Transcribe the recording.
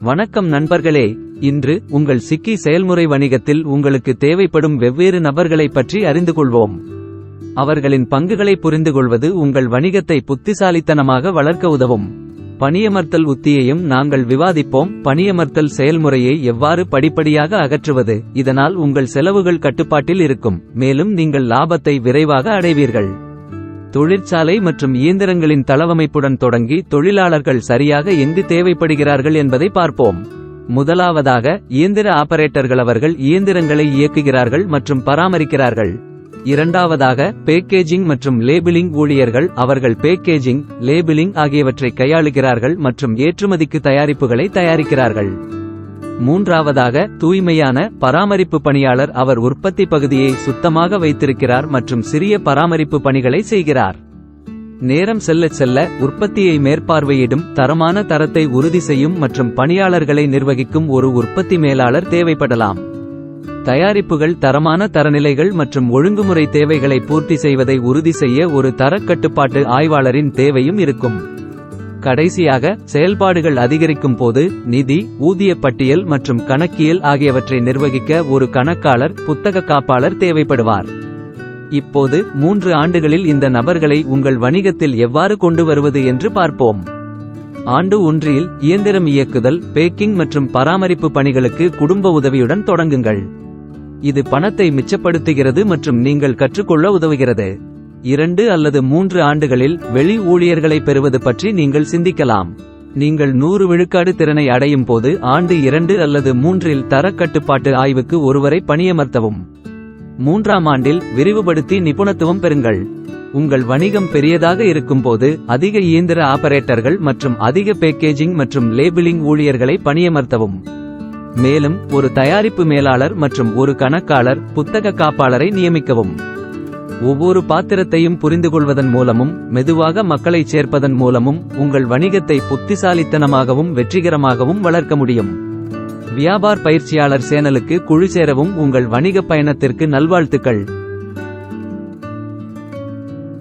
வணக்கம் நண்பர்களே. இன்று உங்கள் சிக்கி செயல்முறை வணிகத்தில் உங்களுக்கு தேவைப்படும் வெவ்வேறு நபர்களை பற்றி அறிந்து கொள்வோம். அவர்களின் பங்குகளை புரிந்துகொள்வது உங்கள் வணிகத்தை புத்திசாலித்தனமாக வளர்க்க உதவும். பணியமர்த்தல் உத்தியையும் நாங்கள் விவாதிப்போம். பணியமர்த்தல் செயல்முறையை எவ்வாறு படிப்படியாக அகற்றுவது, இதனால் உங்கள் செலவுகள் கட்டுப்பாட்டில் இருக்கும், மேலும் நீங்கள் லாபத்தை விரைவாக அடைவீர்கள். தொழிற்சாலை மற்றும் இயந்திரங்களின் தளவமைப்புடன் தொடங்கி தொழிலாளர்கள் சரியாக எங்கு தேவைப்படுகிறார்கள் என்பதை பார்ப்போம். முதலாவதாக இயந்திர ஆபரேட்டர்கள். அவர்கள் இயந்திரங்களை இயக்குகிறார்கள் மற்றும் பராமரிக்கிறார்கள். இரண்டாவதாக பேக்கேஜிங் மற்றும் லேபிளிங் ஊழியர்கள். அவர்கள் பேக்கேஜிங், லேபிளிங் ஆகியவற்றை கையாளுகிறார்கள் மற்றும் ஏற்றுமதிக்கு தயாரிப்புகளை தயாரிக்கிறார்கள். மூன்றாவதாக தூய்மையான பராமரிப்பு பணியாளர். அவர் உற்பத்தி பகுதியை சுத்தமாக வைத்திருக்கிறார் மற்றும் சிறிய பராமரிப்பு பணிகளை செய்கிறார். நேரம் செல்லச் செல்ல உற்பத்தியை மேற்பார்வையிடும், தரமான தரத்தை உறுதி செய்யும் மற்றும் பணியாளர்களை நிர்வகிக்கும் ஒரு உற்பத்தி மேலாளர் தேவைப்படலாம். தயாரிப்புகள் தரமான தரநிலைகள் மற்றும் ஒழுங்குமுறை தேவைகளை பூர்த்தி செய்வதை உறுதி செய்ய ஒரு தரக்கட்டுப்பாட்டு ஆய்வாளரின் தேவையும் இருக்கும். கடைசியாக செயல்பாடுகள் அதிகரிக்கும் போது நிதி, ஊதிய பட்டியல் மற்றும் கணக்கியல் ஆகியவற்றை நிர்வகிக்க ஒரு கணக்காளர், புத்தக காப்பாளர் தேவைப்படுவார். இப்போது 3 ஆண்டுகளில் இந்த நபர்களை உங்கள் வணிகத்தில் எவ்வாறு கொண்டு வருவது என்று பார்ப்போம். ஆண்டு 1 இயந்திரம் இயக்குதல், பேக்கிங் மற்றும் பராமரிப்பு பணிகளுக்கு குடும்ப உதவியுடன் தொடங்குங்கள். இது பணத்தை மிச்சப்படுத்துகிறது மற்றும் நீங்கள் கற்றுக்கொள்ள உதவுகிறது. 2 அல்லது 3 ஆண்டுகளில் வெளி ஊழியர்களை பெறுவது பற்றி நீங்கள் சிந்திக்கலாம். நீங்கள் 100 விழுக்காடு திறனை அடையும் போது ஆண்டு 2 அல்லது 3 தரக்கட்டுப்பாட்டு ஆய்வுக்கு ஒருவரை பணியமர்த்தவும். 3ஆம் ஆண்டில் விரிவுபடுத்தி நிபுணத்துவம் பெறுங்கள். உங்கள் வணிகம் பெரியதாக இருக்கும்போது அதிக இயந்திர ஆபரேட்டர்கள் மற்றும் அதிக பேக்கேஜிங் மற்றும் லேபிளிங் ஊழியர்களை பணியமர்த்தவும். மேலும் ஒரு தயாரிப்பு மேலாளர் மற்றும் ஒரு கணக்காளர், புத்தக காப்பாளரை நியமிக்கவும். ஒவ்வொரு பாத்திரத்தையும் புரிந்துகொள்வதன் மூலமும் மெதுவாக மக்களை சேர்ப்பதன் மூலமும் உங்கள் வணிகத்தை புத்திசாலித்தனமாகவும் வெற்றிகரமாகவும் வளர்க்க முடியும். வியாபார் பயிற்சியாளர் சேனலுக்கு குழு சேரவும். உங்கள் வணிக பயணத்திற்கு நல்வாழ்த்துக்கள்.